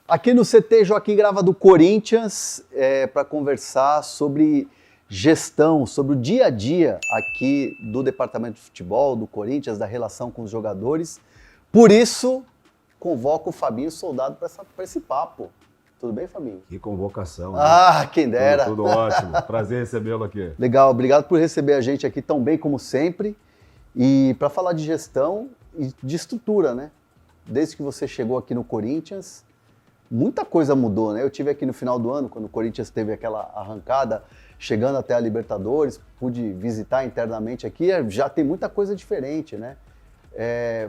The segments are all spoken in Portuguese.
Aqui no CT Joaquim Grava do Corinthians, para conversar sobre gestão, sobre o dia a dia aqui do departamento de futebol, do Corinthians, da relação com os jogadores. Por isso, convoco o Fabinho Soldado para esse papo. Tudo bem, Fabinho? Que convocação. Né? Quem dera. Tudo ótimo. Prazer recebê-lo aqui. Legal, obrigado por receber a gente aqui tão bem como sempre. E para falar de gestão e de estrutura, né? Desde que você chegou aqui no Corinthians, muita coisa mudou, né? Eu tive aqui no final do ano, quando o Corinthians teve aquela arrancada, chegando até a Libertadores, pude visitar internamente aqui, já tem muita coisa diferente, né?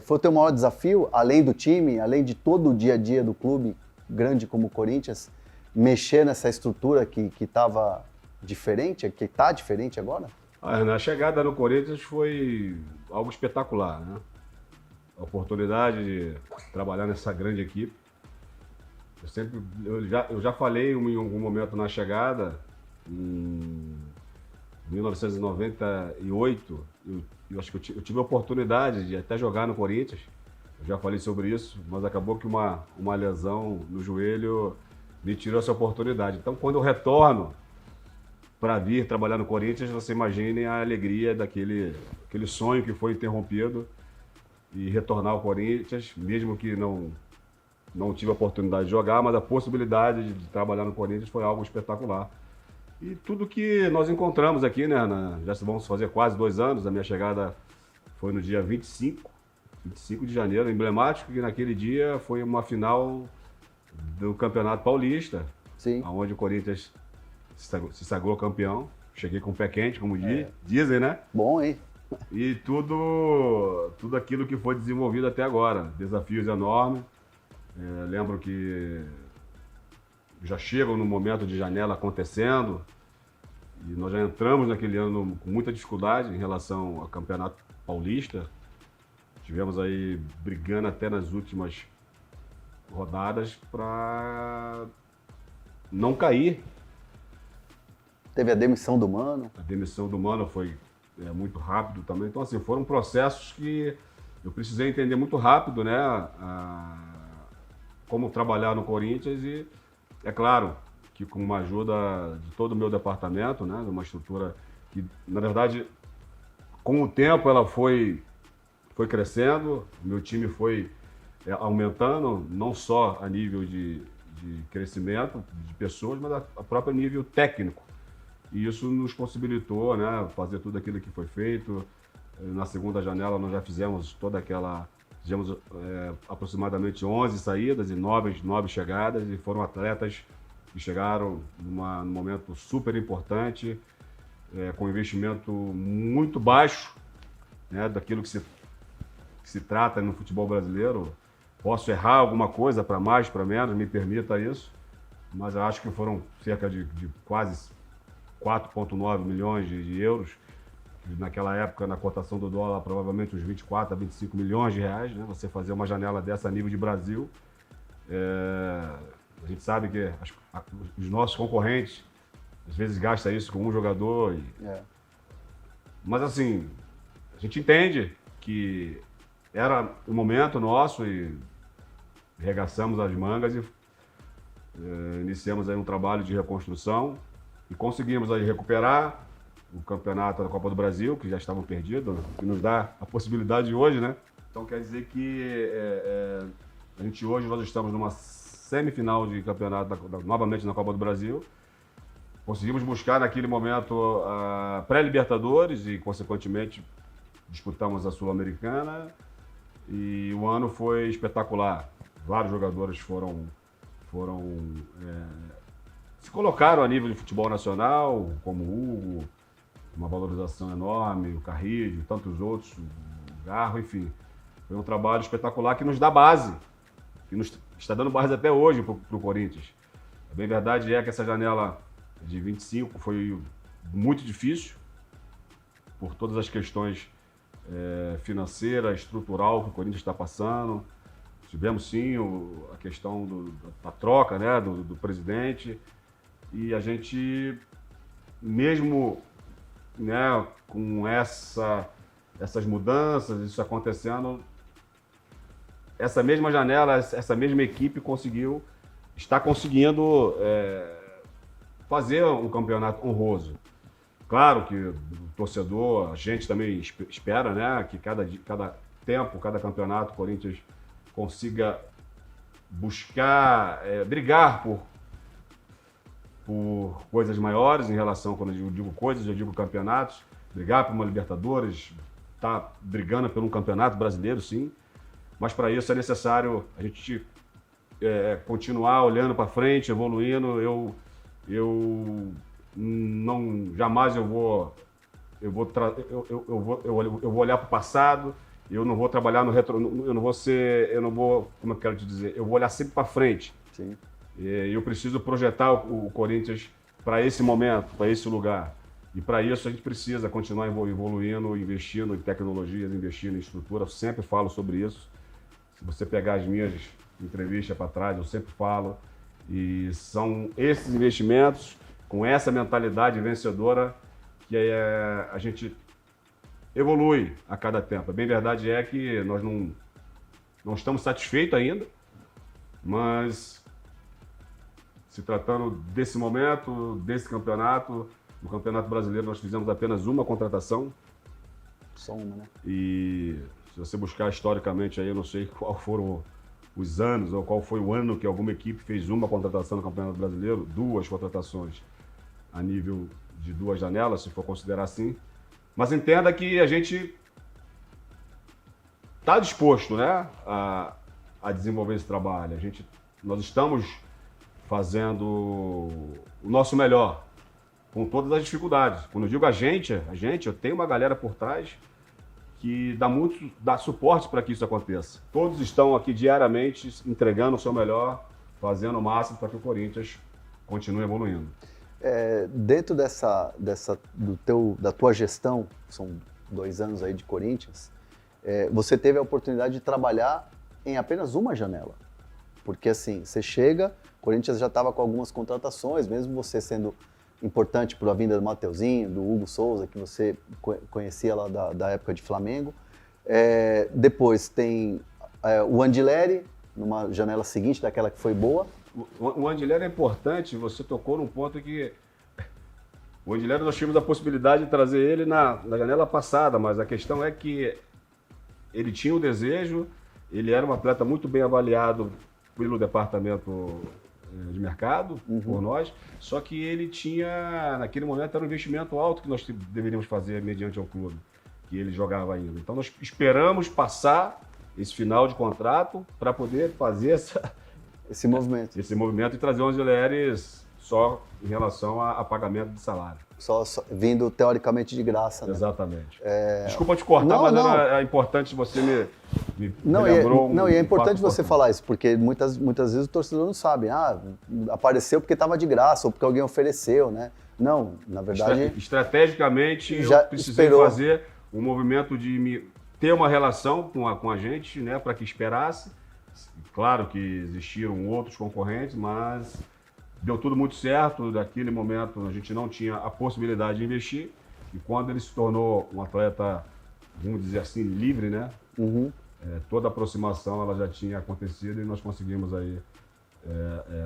Foi o teu maior desafio, além do time, além de todo o dia a dia do clube, grande como o Corinthians, mexer nessa estrutura que estava diferente, que está diferente agora? Na chegada no Corinthians foi algo espetacular, né? A oportunidade de trabalhar nessa grande equipe. Eu já falei em algum momento na chegada, em 1998, eu acho que eu tive a oportunidade de até jogar no Corinthians. Eu já falei sobre isso, mas acabou que uma lesão no joelho me tirou essa oportunidade. Então, quando eu retorno para vir trabalhar no Corinthians, você imagine a alegria aquele sonho que foi interrompido e retornar ao Corinthians, mesmo que não tive a oportunidade de jogar, mas a possibilidade de trabalhar no Corinthians foi algo espetacular. E tudo que nós encontramos aqui, né, já vamos fazer quase 2 anos, a minha chegada foi no dia 25 de janeiro, emblemático, que naquele dia foi uma final do Campeonato Paulista, Sim. Onde o Corinthians se sagrou campeão. Cheguei com o pé quente, como dizem, né? Bom, hein? E tudo aquilo que foi desenvolvido até agora, desafios enormes. Lembro que já chegam no momento de janela acontecendo e nós já entramos naquele ano com muita dificuldade em relação ao Campeonato Paulista. Tivemos aí brigando até nas últimas rodadas para não cair. Teve a demissão do Mano. A demissão do Mano foi muito rápido também. Então, assim, foram processos que eu precisei entender muito rápido, né? Como trabalhar no Corinthians e, é claro, que com uma ajuda de todo o meu departamento, né? Uma estrutura que, na verdade, com o tempo ela foi crescendo, o meu time foi aumentando, não só a nível de crescimento de pessoas, mas a próprio nível técnico. E isso nos possibilitou, né, fazer tudo aquilo que foi feito. Na segunda janela nós já fizemos fizemos aproximadamente 11 saídas e 9 chegadas, e foram atletas que chegaram num momento super importante, com investimento muito baixo, né, daquilo que se trata no futebol brasileiro. Posso errar alguma coisa para mais, para menos, me permita isso, mas eu acho que foram cerca de quase 4,9 milhões de euros. Naquela época, na cotação do dólar, provavelmente uns 24 a 25 milhões de reais, né? Você fazer uma janela dessa a nível de Brasil. A gente sabe que os nossos concorrentes, às vezes, gastam isso com um jogador. Mas, assim, a gente entende que era o momento nosso e arregaçamos as mangas e iniciamos aí um trabalho de reconstrução e conseguimos aí recuperar o campeonato da Copa do Brasil, que já estavam perdidos, que nos dá a possibilidade hoje, né? Então quer dizer que hoje nós estamos numa semifinal de campeonato novamente na Copa do Brasil. Conseguimos buscar naquele momento a pré-Libertadores e, consequentemente, disputamos a Sul-Americana. E o ano foi espetacular. Vários jogadores se colocaram a nível de futebol nacional, como o Hugo, uma valorização enorme, o Carrillo, tantos outros, o Garro, enfim. Foi um trabalho espetacular que nos dá base, que nos está dando base até hoje para o Corinthians. A bem verdade é que essa janela de 25 foi muito difícil, por todas as questões financeira, estrutural que o Corinthians está passando. Tivemos sim a questão da troca, né, do presidente, e a gente, mesmo, né, com essas mudanças, isso acontecendo, essa mesma janela, essa mesma equipe conseguiu está conseguindo fazer um campeonato honroso. Claro que o torcedor, a gente também espera, né, que cada tempo, cada campeonato, o Corinthians consiga buscar, brigar por coisas maiores em relação, quando eu digo coisas, eu digo campeonatos, brigar por uma Libertadores, tá brigando por um campeonato brasileiro, sim, mas para isso é necessário a gente continuar olhando para frente, evoluindo. Eu não, jamais eu vou olhar para o passado. Eu não vou trabalhar no retro, como eu quero te dizer, eu vou olhar sempre para frente. Sim. Eu preciso projetar o Corinthians para esse momento, para esse lugar. E para isso a gente precisa continuar evoluindo, investindo em tecnologias, investindo em estrutura. Eu sempre falo sobre isso. Se você pegar as minhas entrevistas para trás, eu sempre falo. E são esses investimentos, com essa mentalidade vencedora, que a gente evolui a cada tempo. A bem verdade é que nós não estamos satisfeitos ainda, mas se tratando desse momento, desse campeonato, no Campeonato Brasileiro nós fizemos apenas uma contratação. Só uma, né? E se você buscar historicamente aí, eu não sei qual foram os anos, ou qual foi o ano que alguma equipe fez uma contratação no Campeonato Brasileiro, 2 contratações a nível de 2 janelas, se for considerar assim. Mas entenda que a gente está disposto, né, a desenvolver esse trabalho. Nós estamos fazendo o nosso melhor, com todas as dificuldades. Quando eu digo a gente, eu tenho uma galera por trás que dá suporte para que isso aconteça. Todos estão aqui diariamente entregando o seu melhor, fazendo o máximo para que o Corinthians continue evoluindo. Dentro da tua gestão, são 2 anos aí de Corinthians, você teve a oportunidade de trabalhar em apenas uma janela. Porque assim, você chega, o Corinthians já estava com algumas contratações, mesmo você sendo importante por a vinda do Mateuzinho, do Hugo Souza, que você conhecia lá da época de Flamengo. Depois tem o Andileri, numa janela seguinte daquela que foi boa. O Andileri é importante, você tocou num ponto que o Andileri nós tivemos a possibilidade de trazer ele na janela passada, mas a questão é que ele tinha o desejo, ele era um atleta muito bem avaliado pelo departamento de mercado, por nós, só que ele tinha, naquele momento, era um investimento alto que nós deveríamos fazer mediante ao clube, que ele jogava ainda. Então nós esperamos passar esse final de contrato para poder fazer esse movimento e trazer o Andileri só em relação a pagamento de salário. Só vindo teoricamente de graça, né? Exatamente. Desculpa te cortar, mas é importante você me lembrou. E é importante você falar isso, porque muitas vezes o torcedor não sabe. Apareceu porque estava de graça ou porque alguém ofereceu, né? Não, na verdade... Estrategicamente, já eu precisei fazer um movimento de ter uma relação com a gente, né, para que esperasse. Claro que existiram outros concorrentes, mas deu tudo muito certo. Naquele momento a gente não tinha a possibilidade de investir, e quando ele se tornou um atleta, vamos dizer assim, livre, né? Toda a aproximação ela já tinha acontecido e nós conseguimos aí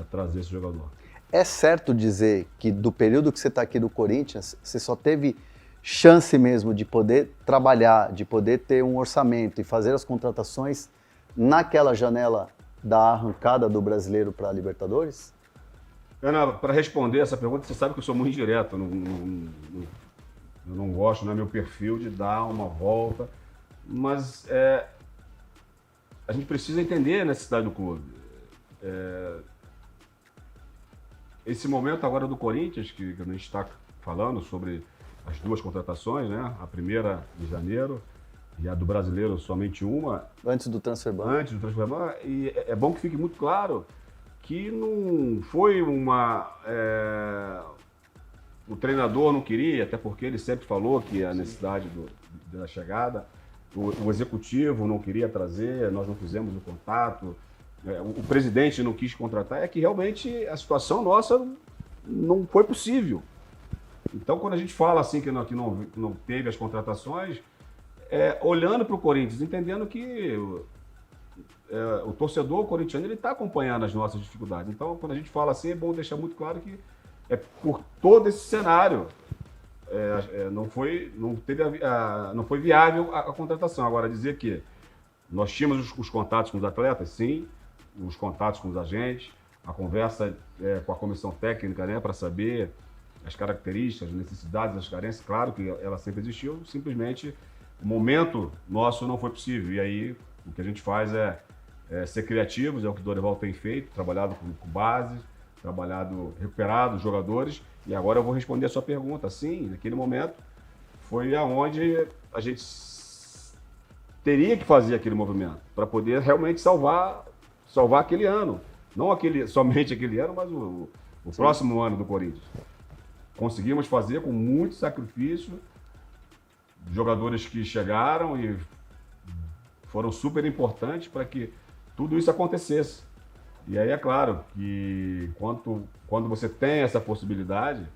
trazer esse jogador. É certo dizer que do período que você está aqui do Corinthians, você só teve chance mesmo de poder trabalhar, de poder ter um orçamento e fazer as contratações naquela janela da arrancada do Brasileiro para a Libertadores? Ana, para responder essa pergunta, você sabe que eu sou muito direto. Eu não gosto, não é meu perfil de dar uma volta, mas a gente precisa entender a necessidade do clube. Esse momento agora do Corinthians, que a gente está falando sobre as 2 contratações, né? A primeira em janeiro e a do Brasileiro somente uma. Antes do transfer ban. E é bom que fique muito claro que não foi o treinador não queria, até porque ele sempre falou que a necessidade da chegada, o executivo não queria trazer, nós não fizemos o contato, o presidente não quis contratar, é que realmente a situação nossa não foi possível. Então, quando a gente fala assim que não teve as contratações, olhando para o Corinthians, entendendo que o torcedor corintiano ele está acompanhando as nossas dificuldades. Então, quando a gente fala assim, é bom deixar muito claro que é por todo esse cenário. Não foi viável a contratação. Agora, dizer que nós tínhamos os contatos com os atletas, sim, os contatos com os agentes, a conversa com a comissão técnica, né, para saber as características, as necessidades, as carências, claro que ela sempre existiu, simplesmente o momento nosso não foi possível. E aí o que a gente faz é ser criativos, é o que o Dorival tem feito, trabalhado com base, recuperado os jogadores. E agora eu vou responder a sua pergunta. Sim, naquele momento foi aonde a gente teria que fazer aquele movimento para poder realmente salvar aquele ano. Não somente aquele ano, mas o próximo ano do Corinthians. Conseguimos fazer com muito sacrifício, jogadores que chegaram e foram super importantes para que tudo isso acontecesse. E aí é claro que quando você tem essa possibilidade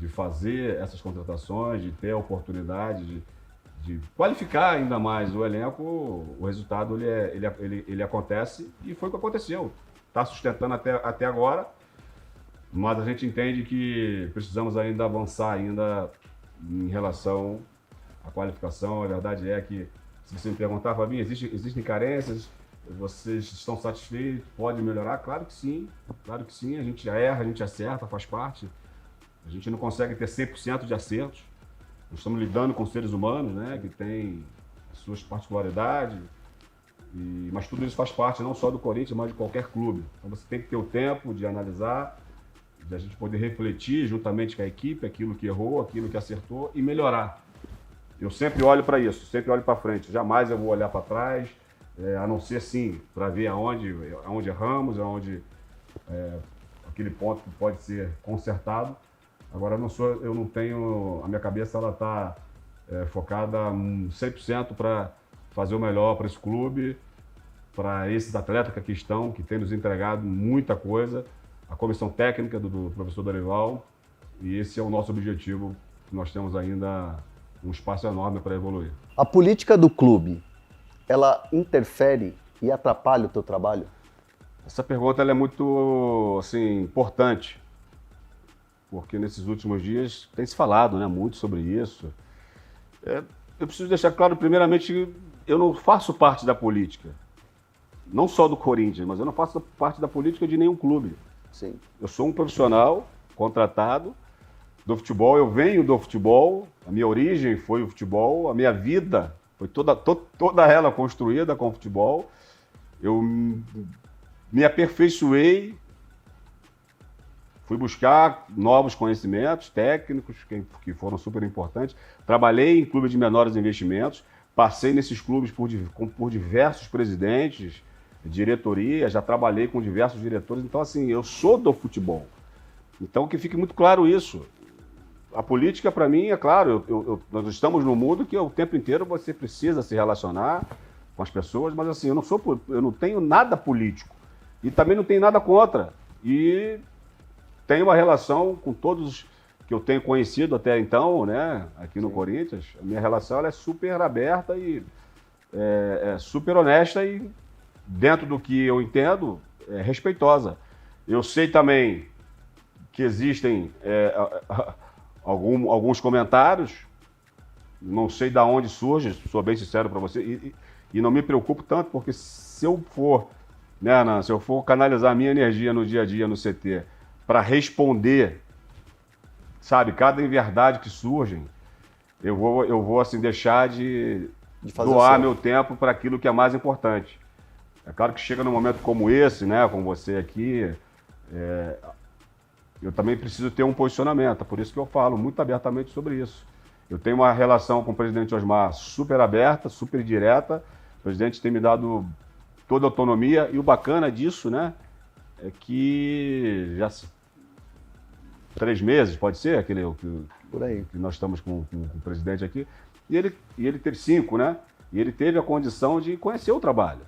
de fazer essas contratações, de ter a oportunidade de qualificar ainda mais o elenco, o resultado ele acontece e foi o que aconteceu. Está sustentando até agora, mas a gente entende que precisamos ainda avançar ainda em relação à qualificação. A verdade é que, se você me perguntar, Fabinho, existem carências? Vocês estão satisfeitos? Pode melhorar? Claro que sim, claro que sim. A gente erra, a gente acerta, faz parte. A gente não consegue ter 100% de acertos. Nós estamos lidando com seres humanos, né, que têm as suas particularidades, mas tudo isso faz parte não só do Corinthians, mas de qualquer clube. Então você tem que ter o tempo de analisar, de a gente poder refletir juntamente com a equipe aquilo que errou, aquilo que acertou e melhorar. Eu sempre olho para isso, sempre olho para frente. Jamais eu vou olhar para trás, a não ser sim, para ver aonde erramos, aonde aquele ponto que pode ser consertado. Agora eu não tenho, a minha cabeça ela está focada 100% para fazer o melhor para esse clube, para esses atletas que aqui estão, que têm nos entregado muita coisa, a comissão técnica do professor Dorival, e esse é o nosso objetivo, que nós temos ainda um espaço enorme para evoluir. A política do clube, ela interfere e atrapalha o teu trabalho? Essa pergunta ela é muito assim, importante, porque nesses últimos dias tem se falado, né, muito sobre isso. Eu preciso deixar claro, primeiramente, que eu não faço parte da política, não só do Corinthians, mas eu não faço parte da política de nenhum clube. Sim. Eu sou um profissional contratado do futebol, eu venho do futebol, a minha origem foi o futebol, a minha vida foi toda ela construída com o futebol. Eu me aperfeiçoei, fui buscar novos conhecimentos técnicos que foram super importantes. Trabalhei em clubes de menores investimentos, passei nesses clubes por diversos presidentes, diretoria, já trabalhei com diversos diretores. Então, assim, eu sou do futebol. Então, que fique muito claro isso. A política, para mim, é claro, nós estamos num mundo que o tempo inteiro você precisa se relacionar com as pessoas, mas assim, eu não tenho nada político e também não tenho nada contra. E tenho uma relação com todos que eu tenho conhecido até então, né, aqui no Corinthians. A minha relação ela é super aberta e super honesta e, dentro do que eu entendo, respeitosa. Eu sei também que existem alguns comentários, não sei de onde surge, sou bem sincero para você, e não me preocupo tanto, porque se eu for, né, Ana, se eu for canalizar a minha energia no dia a dia no CT para responder, sabe, cada inverdade que surgem, eu vou assim, deixar de doar meu tempo para aquilo que é mais importante. É claro que chega num momento como esse, né, com você aqui, eu também preciso ter um posicionamento, por isso que eu falo muito abertamente sobre isso. Eu tenho uma relação com o presidente Osmar super aberta, super direta, o presidente tem me dado toda a autonomia, e o bacana disso, né, é que já 3 meses, pode ser, por aí, que nós estamos com o presidente aqui, e ele teve 5, né, e ele teve a condição de conhecer o trabalho.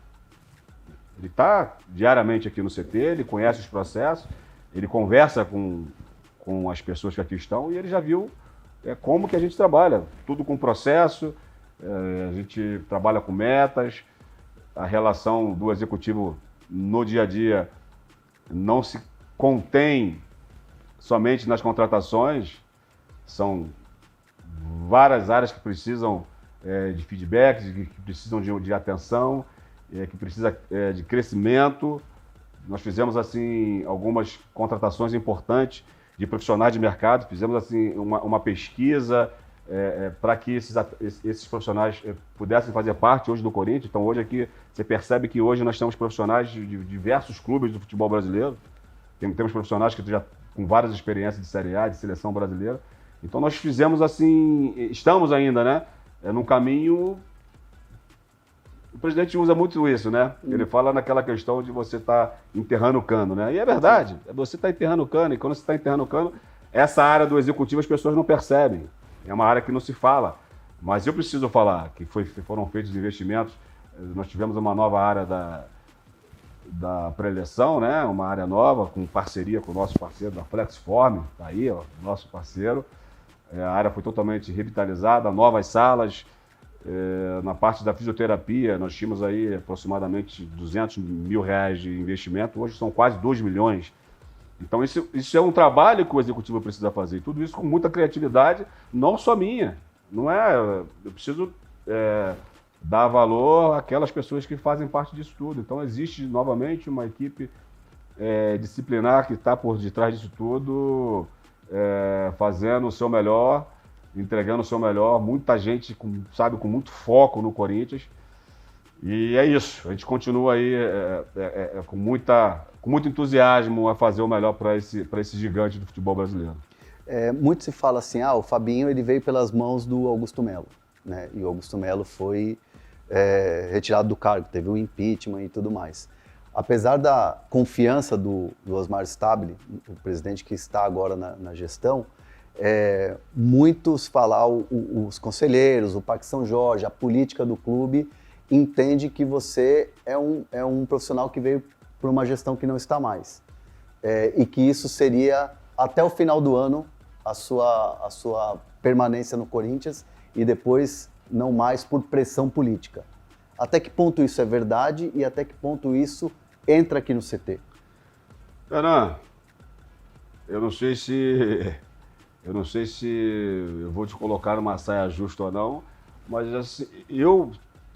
Ele está diariamente aqui no CT, ele conhece os processos, ele conversa com as pessoas que aqui estão e ele já viu como que a gente trabalha. Tudo com processo, a gente trabalha com metas, a relação do executivo no dia a dia não se contém somente nas contratações, são várias áreas que precisam de feedbacks, que precisam de atenção, que precisa de crescimento. Nós fizemos assim algumas contratações importantes de profissionais de mercado, fizemos assim uma pesquisa para que esses profissionais pudessem fazer parte hoje do Corinthians. Então hoje aqui você percebe que hoje nós temos profissionais de diversos clubes do futebol brasileiro. Temos profissionais que já com várias experiências de Série A, de seleção brasileira. Então nós fizemos assim, estamos ainda, né, num caminho. O presidente usa muito isso, né? Ele fala naquela questão de você estar enterrando o cano, né? E é verdade, você está enterrando o cano, e quando você está enterrando o cano, essa área do executivo as pessoas não percebem. É uma área que não se fala. Mas eu preciso falar que foram feitos investimentos. Nós tivemos uma nova área da pré-eleição, né? Uma área nova, com parceria com o nosso parceiro da Flexform, tá aí, ó, nosso parceiro. A área foi totalmente revitalizada, novas salas. Na parte da fisioterapia, nós tínhamos aí aproximadamente R$200 mil de investimento, hoje são quase 2 milhões. Então isso é um trabalho que o executivo precisa fazer, tudo isso com muita criatividade, não só minha. Não é, eu preciso dar valor àquelas pessoas que fazem parte disso tudo. Então existe novamente uma equipe disciplinar que está por detrás disso tudo, fazendo o seu melhor, entregando o seu melhor, muita gente, com muito foco no Corinthians. E é isso, a gente continua aí com muito entusiasmo a fazer o melhor para esse gigante do futebol brasileiro. Muito se fala assim, o Fabinho ele veio pelas mãos do Augusto Melo, né? E o Augusto Melo foi retirado do cargo, teve um impeachment e tudo mais. Apesar da confiança do Osmar Stabile, o presidente que está agora na gestão, muitos falam, os conselheiros, o Parque São Jorge, a política do clube, entende que você é um profissional que veio por uma gestão que não está mais. E que isso seria, até o final do ano, a sua permanência no Corinthians e depois não mais por pressão política. Até que ponto isso é verdade e até que ponto isso entra aqui no CT? Renan, eu não sei se eu vou te colocar numa saia justa ou não, mas assim,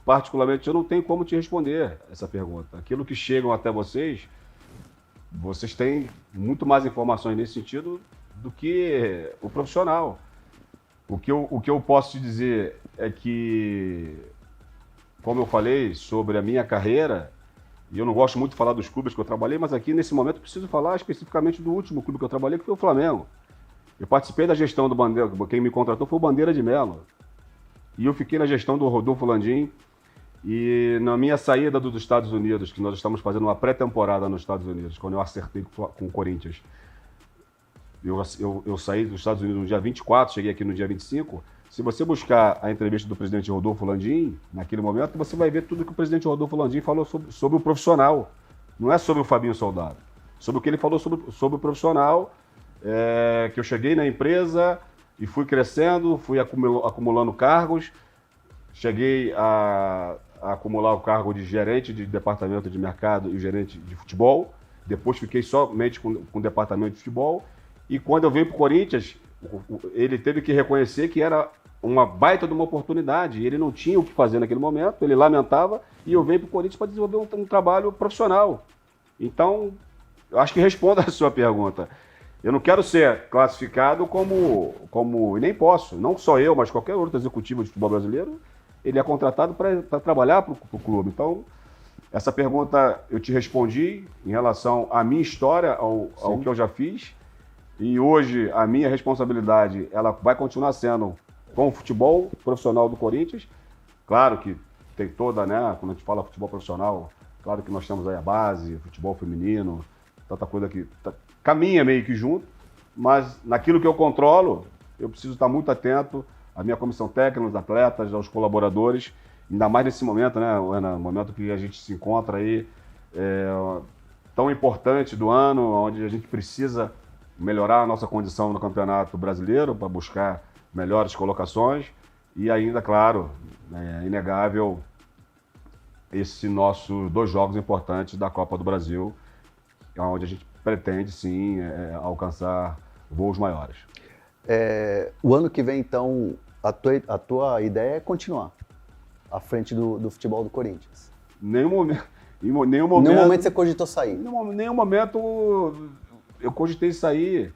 particularmente, eu não tenho como te responder essa pergunta. Aquilo que chegam até vocês têm muito mais informações nesse sentido do que o profissional. O que eu posso te dizer é que, como eu falei sobre a minha carreira, e eu não gosto muito de falar dos clubes que eu trabalhei, mas aqui nesse momento eu preciso falar especificamente do último clube que eu trabalhei, que foi o Flamengo. Eu participei da gestão do Bandeira, quem me contratou foi o Bandeira de Melo. E eu fiquei na gestão do Rodolfo Landim. E na minha saída dos Estados Unidos, que nós estamos fazendo uma pré-temporada nos Estados Unidos, quando eu acertei com o Corinthians, eu saí dos Estados Unidos no dia 24, cheguei aqui no dia 25. Se você buscar a entrevista do presidente Rodolfo Landim, naquele momento, você vai ver tudo que o presidente Rodolfo Landim falou sobre o profissional. Não é sobre o Fabinho Soldado. Sobre o que ele falou sobre o profissional, que eu cheguei na empresa e fui crescendo, fui acumulando cargos, cheguei a acumular o cargo de gerente de departamento de mercado e gerente de futebol. Depois fiquei somente com o departamento de futebol. E quando eu venho para o Corinthians, ele teve que reconhecer que era uma baita de uma oportunidade. Ele não tinha o que fazer naquele momento, ele lamentava, e eu venho para o Corinthians para desenvolver um trabalho profissional. Então, eu acho que respondo a sua pergunta. Eu não quero ser classificado como e nem posso, não só eu, mas qualquer outro executivo de futebol brasileiro, ele é contratado para trabalhar para o clube. Então, essa pergunta eu te respondi em relação à minha história, ao que eu já fiz. E hoje a minha responsabilidade ela vai continuar sendo com o futebol profissional do Corinthians. Claro que tem toda, né? Quando a gente fala futebol profissional, claro que nós temos aí a base, futebol feminino, tanta coisa que caminha meio que junto. Mas naquilo que eu controlo, eu preciso estar muito atento à minha comissão técnica, aos atletas, aos colaboradores, ainda mais nesse momento, né, Ana? Momento que a gente se encontra aí, tão importante do ano, onde a gente precisa melhorar a nossa condição no Campeonato Brasileiro para buscar melhores colocações e ainda, claro, é inegável esses nossos 2 jogos importantes da Copa do Brasil, onde a gente pretende, sim, alcançar voos maiores. O ano que vem, então, a tua ideia é continuar à frente do futebol do Corinthians? Em nenhum momento. Em nenhum momento você cogitou sair? Em nenhum momento eu cogitei sair.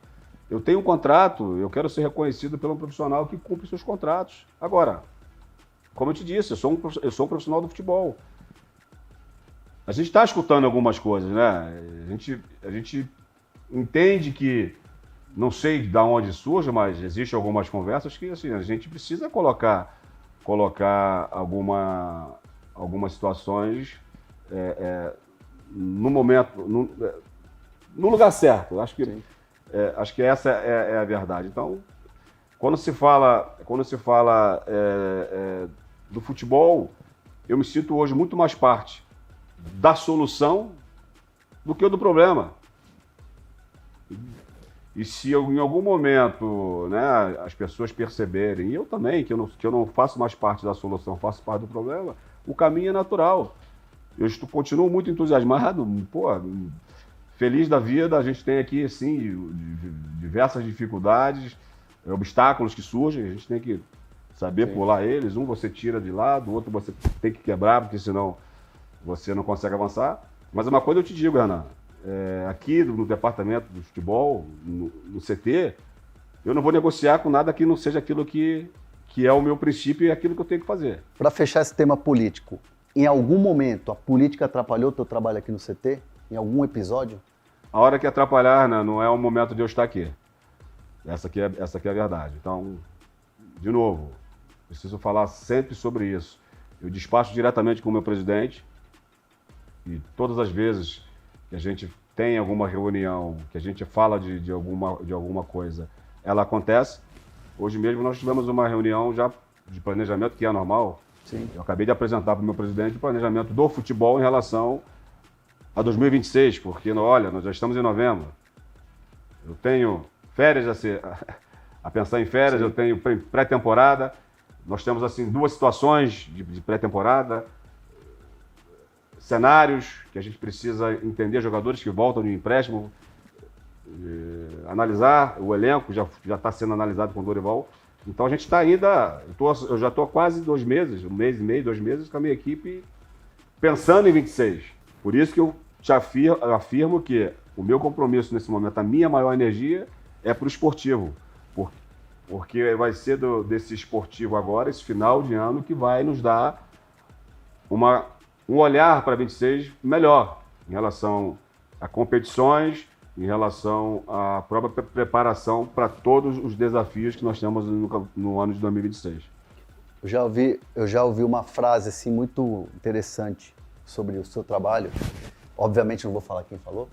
Eu tenho um contrato, eu quero ser reconhecido pelo profissional que cumpre seus contratos. Agora, como eu te disse, eu sou um profissional do futebol. A gente está escutando algumas coisas, né? A gente entende que, não sei de onde surge, mas existem algumas conversas que assim, a gente precisa colocar algumas situações no momento, no lugar certo. Acho que essa é a verdade. Então, quando se fala do futebol, eu me sinto hoje muito mais parte da solução do que do problema. E se em algum momento, né, as pessoas perceberem, e eu também, que eu não faço mais parte da solução, faço parte do problema, o caminho é natural. Eu continuo muito entusiasmado, feliz da vida. A gente tem aqui, sim, diversas dificuldades, obstáculos que surgem, a gente tem que saber pular eles. Um você tira de lado, o outro você tem que quebrar, porque senão você não consegue avançar. Mas uma coisa eu te digo, Renan, aqui no departamento do futebol, no CT, eu não vou negociar com nada que não seja aquilo que é o meu princípio e aquilo que eu tenho que fazer. Para fechar esse tema político, em algum momento a política atrapalhou o teu trabalho aqui no CT? Em algum episódio? A hora que atrapalhar, né, não é o momento de eu estar aqui. Essa aqui é a verdade. Então, de novo, preciso falar sempre sobre isso. Eu despacho diretamente com o meu presidente e todas as vezes que a gente tem alguma reunião, que a gente fala de alguma coisa, ela acontece. Hoje mesmo nós tivemos uma reunião já de planejamento, que é normal. Sim. Eu acabei de apresentar para o meu presidente o planejamento do futebol em relação a 2026, porque, olha, nós já estamos em novembro. Eu tenho férias a pensar em férias, sim. Eu tenho pré-temporada. Nós temos, assim, 2 situações de pré-temporada, cenários que a gente precisa entender, jogadores que voltam de empréstimo, analisar, o elenco já está sendo analisado com o Dorival. Então a gente está ainda, eu já estou há quase 2 meses, 1 mês e meio, 2 meses com a minha equipe pensando em 26. Por isso que eu te afirmo que o meu compromisso nesse momento, a minha maior energia é para o esportivo. Porque vai ser desse esportivo agora, esse final de ano, que vai nos dar um olhar para 26 melhor em relação a competições, em relação à própria preparação para todos os desafios que nós temos no ano de 2026. Eu já ouvi uma frase assim, muito interessante sobre o seu trabalho. Obviamente não vou falar quem falou,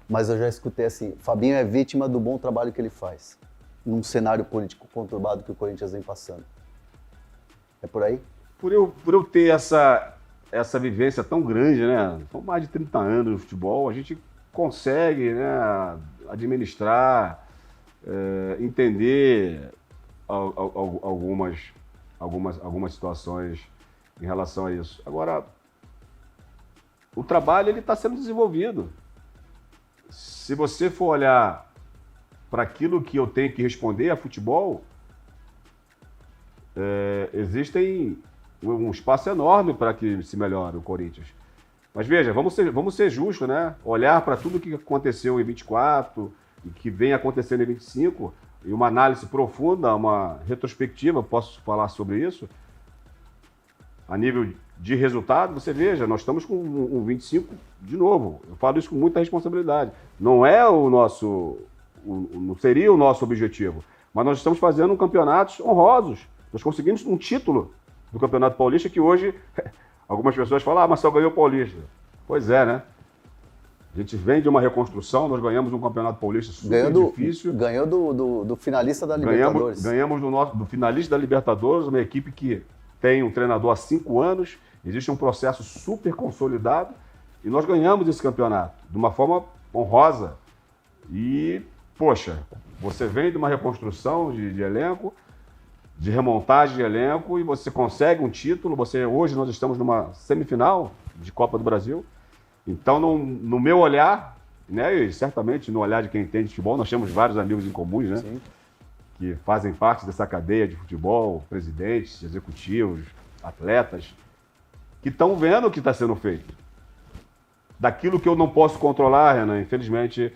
mas eu já escutei assim: Fabinho é vítima do bom trabalho que ele faz num cenário político conturbado que o Corinthians vem passando. É por aí? Por eu ter essa vivência tão grande, né? São mais de 30 anos no futebol, a gente consegue, né, administrar, entender algumas situações em relação a isso. Agora, o trabalho ele está sendo desenvolvido. Se você for olhar para aquilo que eu tenho que responder a futebol, existem um espaço enorme para que se melhore o Corinthians. Mas veja, vamos ser justos, né? Olhar para tudo que aconteceu em 24 e que vem acontecendo em 25 e uma análise profunda, uma retrospectiva, posso falar sobre isso, a nível de resultado. Você veja, nós estamos com um 25 de novo. Eu falo isso com muita responsabilidade. Não é não seria o nosso objetivo, mas nós estamos fazendo campeonatos honrosos. Nós conseguimos um título do Campeonato Paulista que hoje algumas pessoas falam, mas só ganhou o Paulista. Pois é, né? A gente vem de uma reconstrução, nós ganhamos um Campeonato Paulista super difícil. Ganhou do finalista da Libertadores. Ganhamos do finalista da Libertadores, uma equipe que tem um treinador há 5 anos, existe um processo super consolidado e nós ganhamos esse campeonato de uma forma honrosa. E, poxa, você vem de uma reconstrução de elenco, de remontagem de elenco, e você consegue um título. Hoje nós estamos numa semifinal, de Copa do Brasil. Então, no meu olhar, né, e certamente no olhar de quem entende de futebol, nós temos vários amigos em comuns, né? Sim. Que fazem parte dessa cadeia de futebol, presidentes, executivos, atletas, que estão vendo o que está sendo feito. Daquilo que eu não posso controlar, Renan, infelizmente,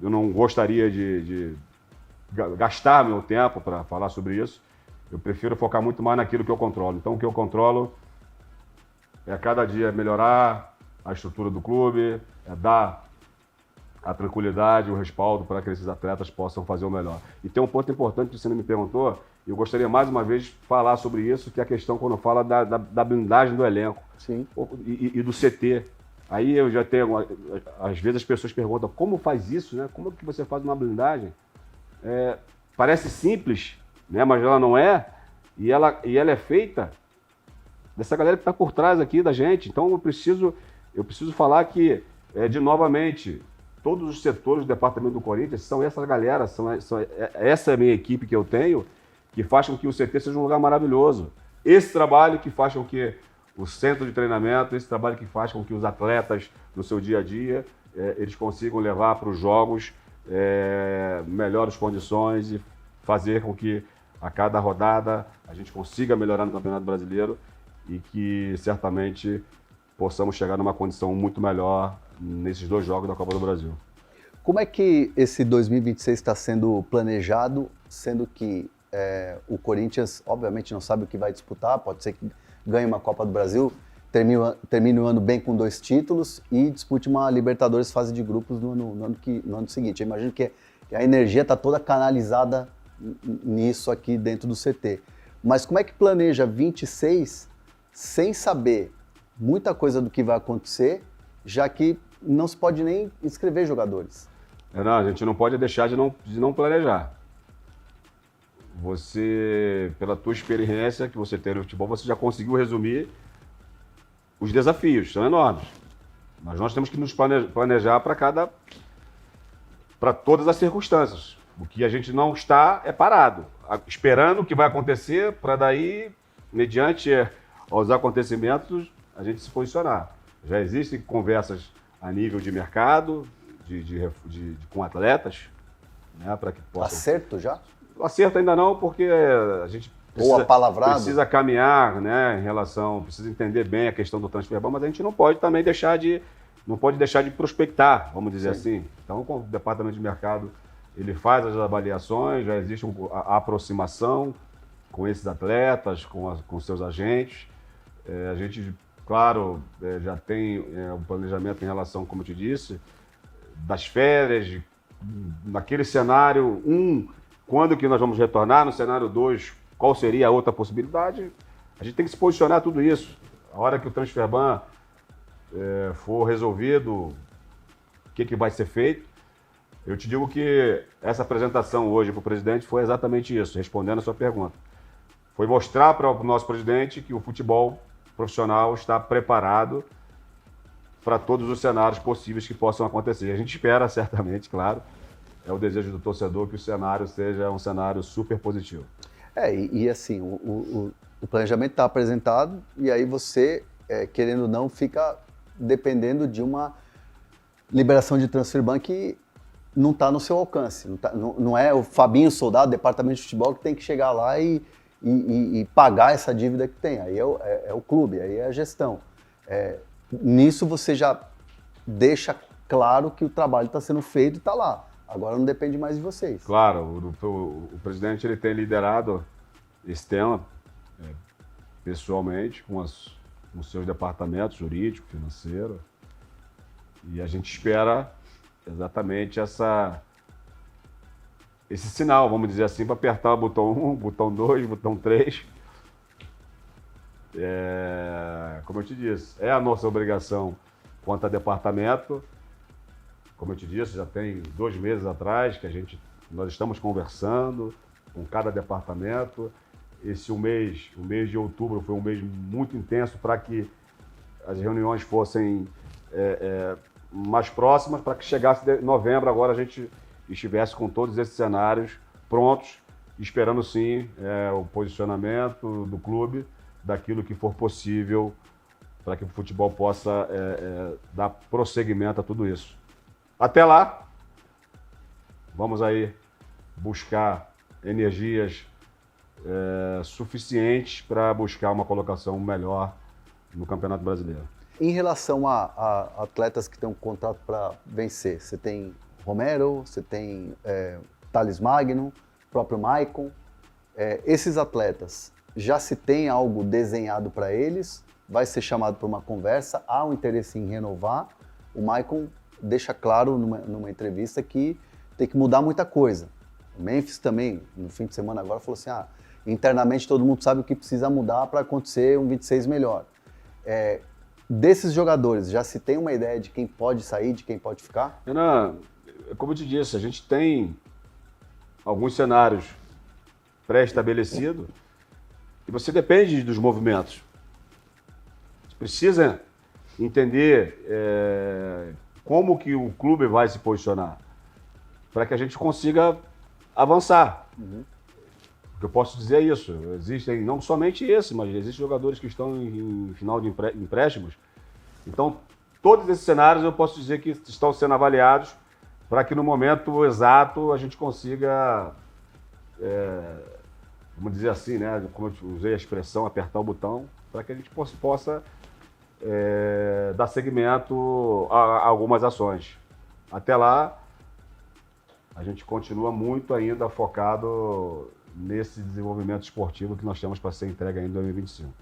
eu não gostaria de gastar meu tempo para falar sobre isso. Eu prefiro focar muito mais naquilo que eu controlo. Então, o que eu controlo é a cada dia melhorar a estrutura do clube, é dar a tranquilidade, o respaldo para que esses atletas possam fazer o melhor. E tem um ponto importante que você não me perguntou, e eu gostaria mais uma vez de falar sobre isso, que é a questão quando fala da blindagem do elenco. Sim. E do CT. Aí eu já tenho, às vezes as pessoas perguntam, como faz isso, né? Como que você faz uma blindagem? Parece simples, né? Mas ela não é, e ela é feita dessa galera que está por trás aqui da gente. Então eu preciso falar que, novamente, todos os setores do departamento do Corinthians são essa galera, essa é a minha equipe que eu tenho, que faz com que o CT seja um lugar maravilhoso. Esse trabalho que faz com que o centro de treinamento, esse trabalho que faz com que os atletas, no seu dia a dia, eles consigam levar para os jogos melhores condições e fazer com que a cada rodada a gente consiga melhorar no Campeonato Brasileiro e que certamente possamos chegar numa condição muito melhor nesses 2 jogos da Copa do Brasil. Como é que esse 2026 está sendo planejado, sendo que o Corinthians, obviamente, não sabe o que vai disputar, pode ser que ganhe uma Copa do Brasil, termine o ano bem com 2 títulos e dispute uma Libertadores fase de grupos no ano seguinte. Eu imagino que a energia está toda canalizada nisso aqui dentro do CT. Mas como é que planeja 26 sem saber muita coisa do que vai acontecer, já que não se pode nem inscrever jogadores? Não, a gente não pode deixar de não planejar. Você, pela tua experiência que você tem no futebol, você já conseguiu resumir os desafios, são enormes. Mas nós temos que nos planejar para todas as circunstâncias. O que a gente não está é parado, esperando o que vai acontecer para daí, mediante os acontecimentos, a gente se posicionar. Já existem conversas a nível de mercado, com atletas, né, para que possam... Acerto já? Acerto ainda não, porque a gente precisa caminhar, né, precisa entender bem a questão do transferban, mas a gente não pode também deixar de prospectar, vamos dizer assim. Então, o departamento de mercado, ele faz as avaliações, já existe a aproximação com esses atletas, com seus agentes. A gente, claro, já tem um planejamento em relação, como eu te disse, das férias, naquele cenário 1, quando que nós vamos retornar, no cenário 2, qual seria a outra possibilidade. A gente tem que se posicionar tudo isso. A hora que o transferban for resolvido, o que vai ser feito. Eu te digo que essa apresentação hoje para o presidente foi exatamente isso, respondendo a sua pergunta. Foi mostrar para o nosso presidente que o futebol profissional está preparado para todos os cenários possíveis que possam acontecer. A gente espera, certamente, claro, é o desejo do torcedor que o cenário seja um cenário super positivo. E assim, o planejamento está apresentado e aí você, querendo ou não, fica dependendo de uma liberação de transferban que não está no seu alcance. Não é o Fabinho Soldado, departamento de futebol, que tem que chegar lá e pagar essa dívida que tem. Aí é o clube, aí é a gestão. Nisso você já deixa claro que o trabalho está sendo feito e está lá. Agora não depende mais de vocês. Claro, o presidente ele tem liderado esse tema pessoalmente com os seus departamentos jurídico, financeiro, e a gente espera exatamente esse sinal, vamos dizer assim, para apertar o botão 1, botão 2, botão 3. Como eu te disse, é a nossa obrigação quanto a departamento. Como eu te disse, já tem 2 meses atrás que nós estamos conversando com cada departamento. O mês de outubro foi um mês muito intenso para que as reuniões fossem mais próximas, para que chegasse novembro, agora a gente estivesse com todos esses cenários prontos, esperando sim o posicionamento do clube, daquilo que for possível para que o futebol possa dar prosseguimento a tudo isso. Até lá, vamos aí buscar energias suficientes para buscar uma colocação melhor no Campeonato Brasileiro. Em relação a atletas que têm um contrato para vencer, você tem Romero, você tem Thales Magno, próprio Maicon. Esses atletas, já se tem algo desenhado para eles? Vai ser chamado para uma conversa? Há um interesse em renovar? O Maicon deixa claro numa entrevista que tem que mudar muita coisa. O Memphis também, no fim de semana agora, falou assim, internamente todo mundo sabe o que precisa mudar para acontecer um 26 melhor. Desses jogadores, já se tem uma ideia de quem pode sair, de quem pode ficar? Renan, como eu te disse, a gente tem alguns cenários pré-estabelecidos e você depende dos movimentos. Você precisa entender como que o clube vai se posicionar para que a gente consiga avançar. O que eu posso dizer é isso. Existem não somente esse, mas existem jogadores que estão em final de empréstimos. Então, todos esses cenários eu posso dizer que estão sendo avaliados para que no momento exato a gente consiga, vamos dizer assim, né, como eu usei a expressão, apertar o botão, para que a gente possa dar seguimento a algumas ações. Até lá, a gente continua muito ainda focado nesse desenvolvimento esportivo que nós temos para ser entregue ainda em 2025.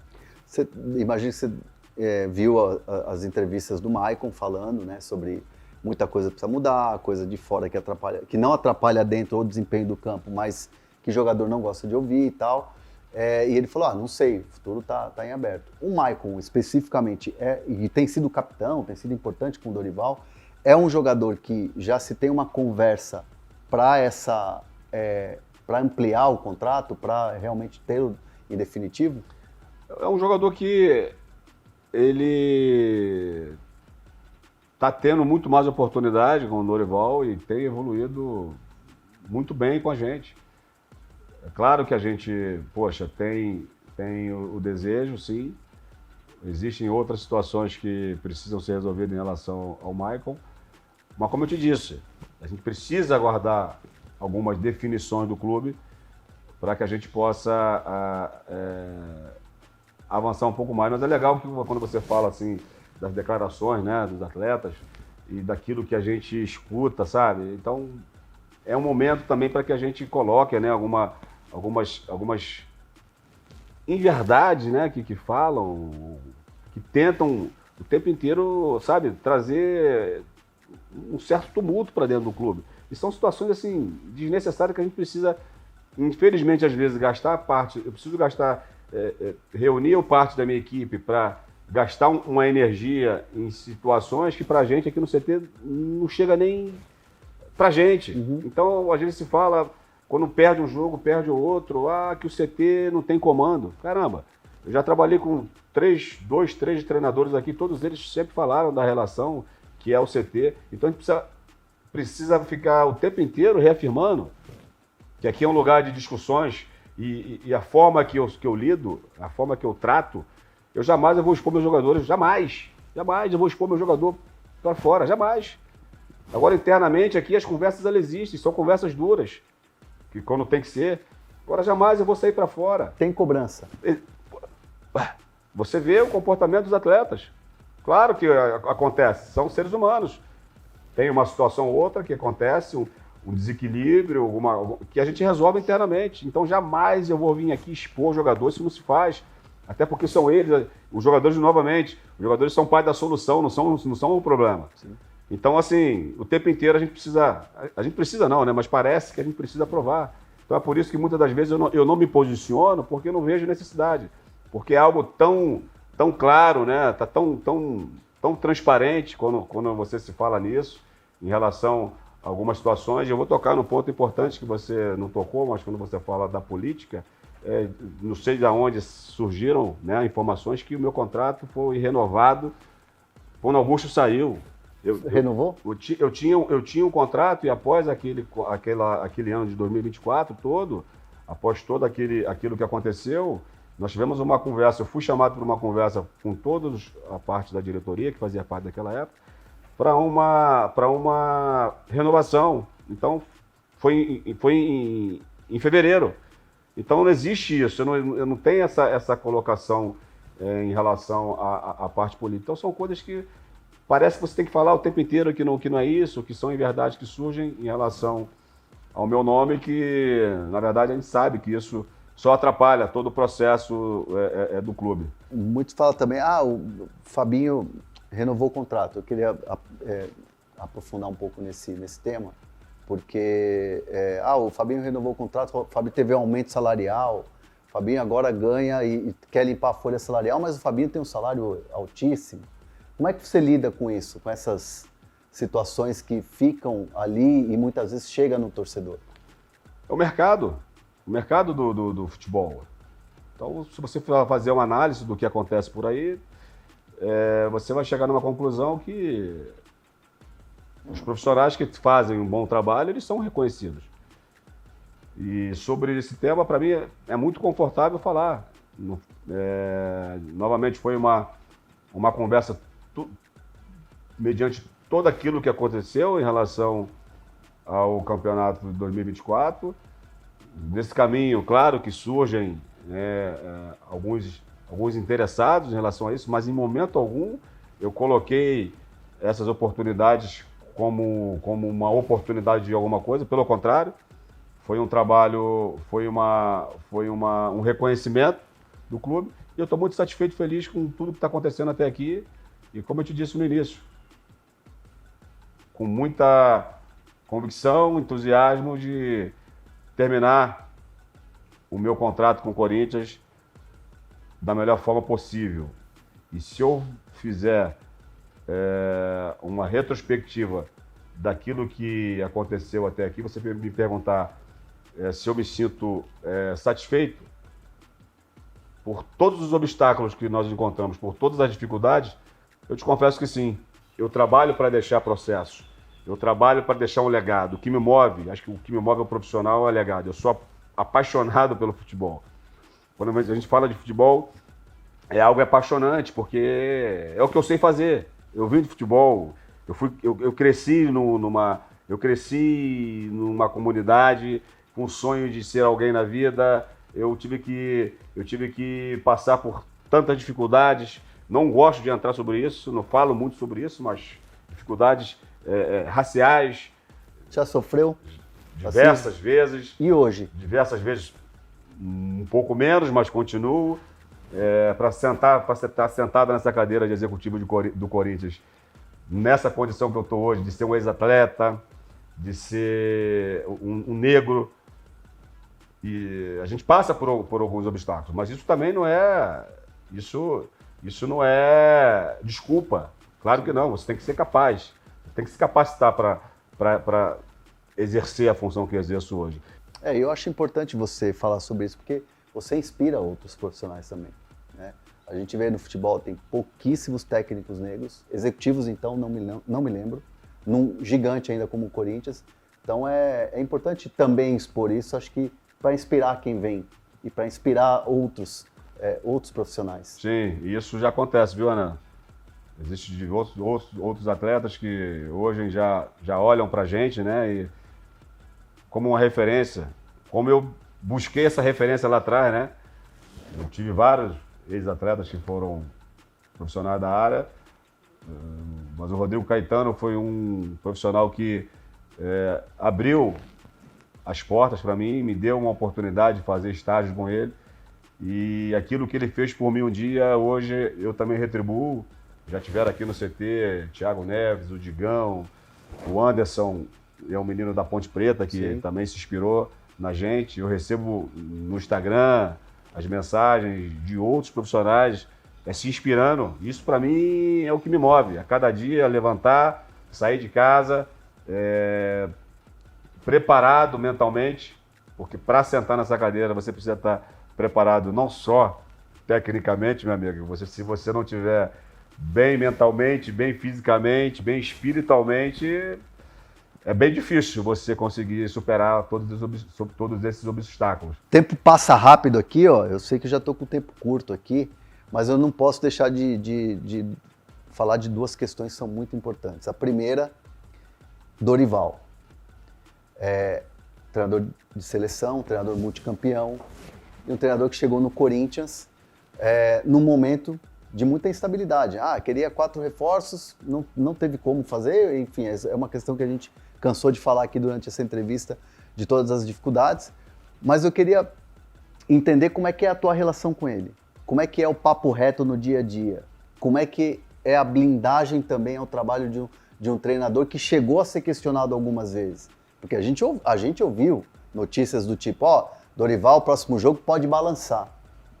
Imagina que você viu as entrevistas do Maicon falando, né, sobre muita coisa que precisa mudar, coisa de fora que atrapalha, que não atrapalha dentro o desempenho do campo, mas que jogador não gosta de ouvir e tal. E ele falou, não sei, o futuro tá em aberto. O Maicon, especificamente, e tem sido capitão, tem sido importante com o Dorival, é um jogador que já se tem uma conversa para ampliar o contrato, para realmente ter em definitivo? É um jogador que ele está tendo muito mais oportunidade com o Dorival e tem evoluído muito bem com a gente. É claro que a gente, tem o desejo, sim. Existem outras situações que precisam ser resolvidas em relação ao Maicon. Mas como eu te disse, a gente precisa aguardar algumas definições do clube para que a gente possa avançar um pouco mais. Mas é legal que quando você fala assim das declarações, né, dos atletas e daquilo que a gente escuta, sabe? Então é um momento também para que a gente coloque, né, algumas inverdades, né, que falam, que tentam o tempo inteiro, sabe, trazer um certo tumulto para dentro do clube. E são situações assim desnecessárias que a gente precisa, infelizmente, às vezes, gastar parte. Eu preciso reunir parte da minha equipe para gastar uma energia em situações que para a gente aqui no CT não chega nem para a gente. Então, às vezes se fala, quando perde um jogo, perde o outro, que o CT não tem comando. Caramba, eu já trabalhei com dois, três treinadores aqui, todos eles sempre falaram da relação que é o CT. Então a gente precisa ficar o tempo inteiro reafirmando que aqui é um lugar de discussões e a forma que eu lido, a forma que eu trato, eu jamais vou expor meus jogadores, jamais eu vou expor meu jogador para fora, jamais. Agora, internamente, aqui as conversas elas existem, são conversas duras, que quando tem que ser. Agora, jamais eu vou sair para fora. Tem cobrança. Você vê o comportamento dos atletas. Claro que acontece, são seres humanos. Tem uma situação ou outra que acontece, um desequilíbrio, que a gente resolve internamente. Então, jamais eu vou vir aqui expor o jogador, isso não se faz. Até porque são eles, os jogadores, novamente, os jogadores são parte da solução, não são o problema. Sim. Então, assim, o tempo inteiro a gente precisa não, né? Mas parece que a gente precisa provar. Então é por isso que muitas das vezes eu não me posiciono, porque eu não vejo necessidade. Porque é algo tão claro, né? Tá tão transparente quando você se fala nisso, em relação a algumas situações. Eu vou tocar no ponto importante que você não tocou, mas quando você fala da política, não sei de onde surgiram, né, informações que o meu contrato foi renovado quando Augusto saiu. Renovou? Eu tinha um contrato e após aquele ano de 2024 todo, após todo aquilo que aconteceu, Nós tivemos uma conversa, eu fui chamado para uma conversa com toda a parte da diretoria, que fazia parte daquela época, para uma renovação. Então, foi em fevereiro. Então, não existe isso, eu não tenho essa colocação em relação à parte política. Então, são coisas que parece que você tem que falar o tempo inteiro que não é isso, que são verdades que surgem em relação ao meu nome, que, na verdade, a gente sabe que isso só atrapalha todo o processo do clube. Muitos falam também, o Fabinho renovou o contrato. Eu queria aprofundar um pouco nesse tema, porque o Fabinho renovou o contrato, o Fabinho teve um aumento salarial, o Fabinho agora ganha e quer limpar a folha salarial, mas o Fabinho tem um salário altíssimo. Como é que você lida com isso, com essas situações que ficam ali e muitas vezes chegam no torcedor? É o mercado do futebol. Então, se você for fazer uma análise do que acontece por aí, você vai chegar numa conclusão que os profissionais que fazem um bom trabalho, eles são reconhecidos. E sobre esse tema, para mim, é muito confortável falar. Novamente, foi uma conversa mediante todo aquilo que aconteceu em relação ao campeonato de 2024. Nesse caminho, claro que surgem alguns interessados em relação a isso, mas em momento algum eu coloquei essas oportunidades como uma oportunidade de alguma coisa. Pelo contrário, foi um trabalho, foi um reconhecimento do clube, e eu estou muito satisfeito e feliz com tudo que está acontecendo até aqui. E como eu te disse no início, com muita convicção, entusiasmo de terminar o meu contrato com o Corinthians da melhor forma possível. E se eu fizer uma retrospectiva daquilo que aconteceu até aqui, você me perguntar se eu me sinto satisfeito por todos os obstáculos que nós encontramos, por todas as dificuldades, eu te confesso que sim. Eu trabalho para deixar processos, eu trabalho para deixar um legado. O que me move, acho que o que me move é o profissional, é o legado. Eu sou apaixonado pelo futebol. Quando a gente fala de futebol, é algo apaixonante, porque é o que eu sei fazer. Eu vim do futebol, eu cresci numa comunidade com o sonho de ser alguém na vida. Eu tive que passar por tantas dificuldades. Não gosto de entrar sobre isso, não falo muito sobre isso, mas dificuldades raciais. Já sofreu? Diversas vezes. E hoje? Diversas vezes, um pouco menos, mas continuo. Para estar sentado nessa cadeira de executivo do Corinthians, nessa condição que eu estou hoje, de ser um ex-atleta, de ser um negro. E a gente passa por alguns obstáculos, mas isso também não é... Isso não é desculpa. Claro que não, você tem que ser capaz. Tem que se capacitar para exercer a função que eu exerço hoje. Eu acho importante você falar sobre isso, porque você inspira outros profissionais também, né? A gente vê no futebol, tem pouquíssimos técnicos negros, executivos então, não me lembro, num gigante ainda como o Corinthians. Então é importante também expor isso, acho que para inspirar quem vem e para inspirar outros profissionais. Sim, e isso já acontece, viu, Ana? Existem outros atletas que hoje já olham para a gente, né, e como uma referência, como eu busquei essa referência lá atrás, né? Eu tive vários ex-atletas que foram profissionais da área, mas o Rodrigo Caetano foi um profissional que abriu as portas para mim, me deu uma oportunidade de fazer estágio com ele, e aquilo que ele fez por mim um dia, hoje eu também retribuo. Já tiveram aqui no CT Thiago Neves, o Digão, o Anderson, é um menino da Ponte Preta que Sim. também se inspirou na gente. Eu recebo no Instagram as mensagens de outros profissionais se inspirando. Isso para mim é o que me move. A cada dia levantar, sair de casa, preparado mentalmente, porque para sentar nessa cadeira você precisa estar preparado não só tecnicamente, meu amigo. Se você não tiver bem mentalmente, bem fisicamente, bem espiritualmente, é bem difícil você conseguir superar todos esses obstáculos. O tempo passa rápido aqui, ó. Eu sei que eu já estou com o tempo curto aqui, mas eu não posso deixar de falar de duas questões que são muito importantes. A primeira, Dorival. Treinador de seleção, treinador multicampeão, e um treinador que chegou no Corinthians num momento de muita instabilidade. Queria 4 reforços, não teve como fazer, enfim, é uma questão que a gente cansou de falar aqui durante essa entrevista, de todas as dificuldades, mas eu queria entender como é que é a tua relação com ele, como é que é o papo reto no dia a dia, como é que é a blindagem também ao trabalho de um treinador que chegou a ser questionado algumas vezes, porque a gente ouviu notícias do tipo, Dorival, próximo jogo pode balançar.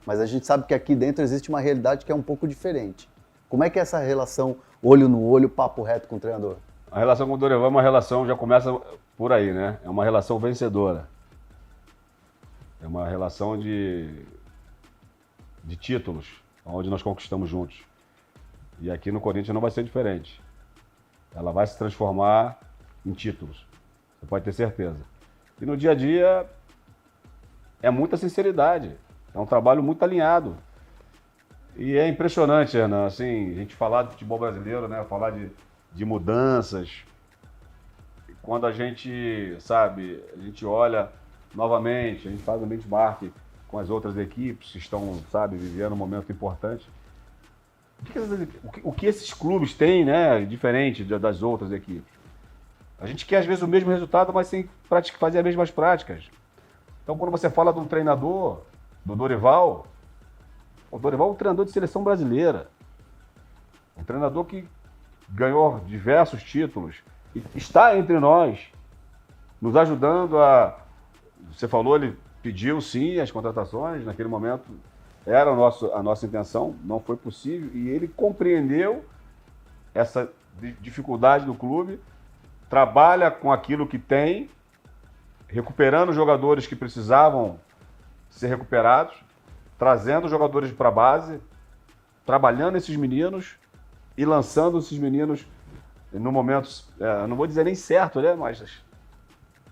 Mas a gente sabe que aqui dentro existe uma realidade que é um pouco diferente. Como é que é essa relação olho no olho, papo reto com o treinador? A relação com o Dorival é uma relação, já começa por aí, né? É uma relação vencedora. É uma relação de títulos, onde nós conquistamos juntos. E aqui no Corinthians não vai ser diferente. Ela vai se transformar em títulos. Você pode ter certeza. E no dia a dia é muita sinceridade. É um trabalho muito alinhado. E é impressionante, Hernan, assim, a gente falar de futebol brasileiro, né? Falar de mudanças. Quando a gente, sabe, a gente olha novamente, a gente faz um benchmark com as outras equipes que estão, sabe, vivendo um momento importante. O que esses clubes têm, né, diferente das outras equipes? A gente quer, às vezes, o mesmo resultado, mas sem fazer as mesmas práticas. Então, quando você fala de um treinador, do Dorival, o Dorival é um treinador de seleção brasileira. Um treinador que ganhou diversos títulos e está entre nós, nos ajudando a... Você falou, ele pediu sim as contratações, naquele momento era a nossa intenção, não foi possível, e ele compreendeu essa dificuldade do clube, trabalha com aquilo que tem, recuperando jogadores que precisavam ser recuperados, trazendo jogadores para a base, trabalhando esses meninos e lançando esses meninos no momento, não vou dizer nem certo, né, mas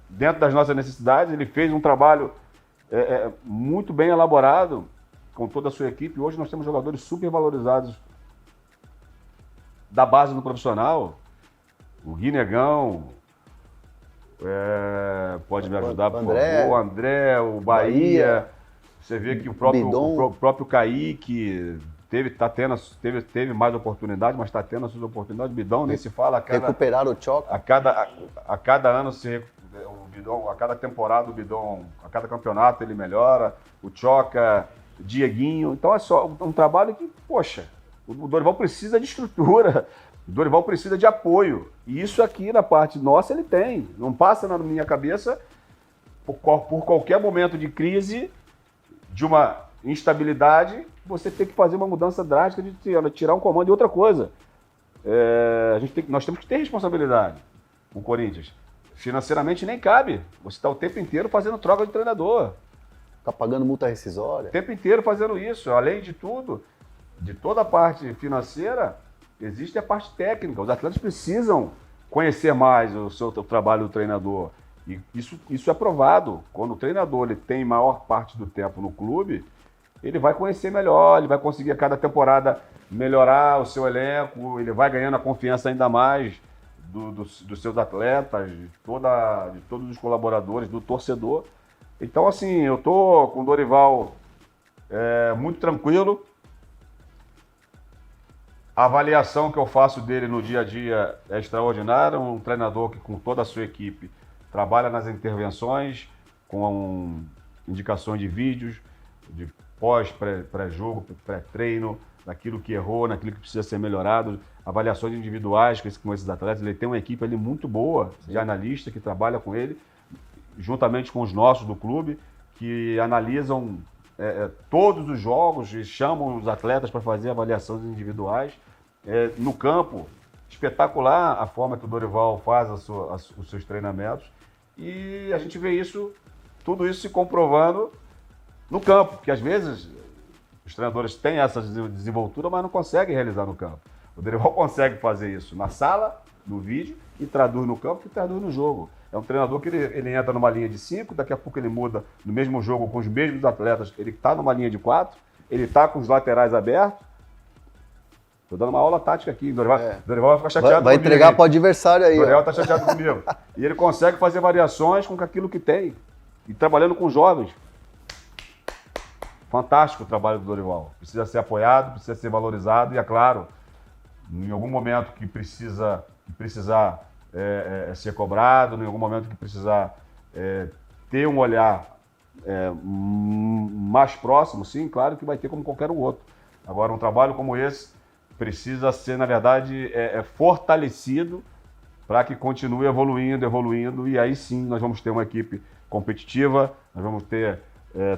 dentro das nossas necessidades. Ele fez um trabalho muito bem elaborado com toda a sua equipe. Hoje nós temos jogadores super valorizados da base no profissional. O Guinegão, pode me ajudar, por favor. O André, o Bahia. Você vê que o próprio Kaique teve mais oportunidade, mas está tendo as suas oportunidades. O Bidão nem se fala. Recuperar o Tchoca. A cada ano, o Bidão, a cada temporada, o Bidão, a cada campeonato ele melhora. O Tchoca, Dieguinho. Então é só um trabalho que, poxa, o Dorival precisa de estrutura. O Dorival precisa de apoio. E isso aqui na parte nossa ele tem. Não passa na minha cabeça, por qualquer momento de crise, de uma instabilidade, você tem que fazer uma mudança drástica de tirar um comando. E outra coisa, nós temos que ter responsabilidade com o Corinthians. Financeiramente nem cabe. Você está o tempo inteiro fazendo troca de treinador. Está pagando multa rescisória. O tempo inteiro fazendo isso. Além de tudo, de toda a parte financeira, existe a parte técnica. Os atletas precisam conhecer mais o seu trabalho do treinador. E isso é provado. Quando o treinador ele tem maior parte do tempo no clube, ele vai conhecer melhor, ele vai conseguir a cada temporada melhorar o seu elenco, ele vai ganhando a confiança ainda mais dos seus atletas, de todos os colaboradores, do torcedor. Então, assim, eu tô com o Dorival muito tranquilo. A avaliação que eu faço dele no dia a dia é extraordinária. Um treinador que, com toda a sua equipe, trabalha nas intervenções, com indicações de vídeos, de pré-jogo, pré-treino, naquilo que errou, naquilo que precisa ser melhorado, avaliações individuais com esses atletas. Ele tem uma equipe ali muito boa, de analista, que trabalha com ele, juntamente com os nossos do clube, que analisam todos os jogos e chamam os atletas para fazer avaliações individuais. No campo, espetacular a forma que o Dorival faz os seus treinamentos, e a gente vê tudo isso se comprovando no campo, porque às vezes os treinadores têm essa desenvoltura, mas não conseguem realizar no campo. O Dorival consegue fazer isso na sala, no vídeo e traduz no campo e traduz no jogo. É um treinador que ele entra numa linha de 5, daqui a pouco ele muda no mesmo jogo com os mesmos atletas, ele está numa linha de 4, ele está com os laterais abertos. Estou dando uma aula tática aqui, Dorival vai ficar chateado vai entregar para o adversário aí. Dorival está chateado comigo. E ele consegue fazer variações com aquilo que tem. E trabalhando com jovens. Fantástico o trabalho do Dorival. Precisa ser apoiado, precisa ser valorizado e, é claro, em algum momento que precisar ser cobrado, em algum momento que precisar ter um olhar mais próximo, sim, claro que vai ter como qualquer um outro. Agora, um trabalho como esse precisa ser, na verdade, fortalecido para que continue evoluindo, e aí sim nós vamos ter uma equipe competitiva, nós vamos ter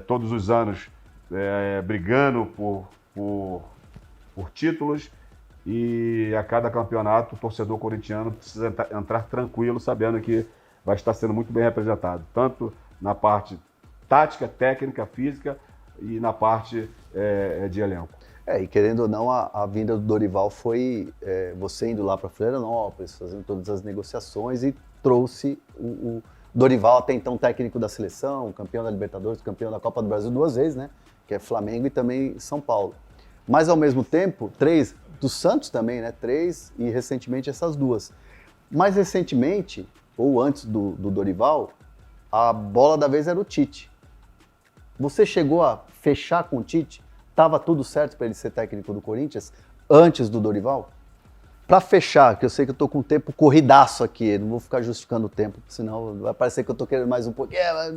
todos os anos brigando por títulos, e a cada campeonato o torcedor corintiano precisa entrar tranquilo, sabendo que vai estar sendo muito bem representado, tanto na parte tática, técnica, física e na parte de elenco. E querendo ou não, a vinda do Dorival foi você indo lá para Florianópolis, fazendo todas as negociações, e trouxe o Dorival, até então técnico da seleção, campeão da Libertadores, campeão da Copa do Brasil 2 vezes, né? Que é Flamengo e também São Paulo. Mas ao mesmo tempo, 3 do Santos também, né? 3 e recentemente essas 2. Mais recentemente, ou antes do Dorival, a bola da vez era o Tite. Você chegou a fechar com o Tite? Estava tudo certo para ele ser técnico do Corinthians antes do Dorival? Para fechar, que eu sei que eu estou com um tempo corridaço aqui, não vou ficar justificando o tempo, senão vai parecer que eu estou querendo mais um pouco.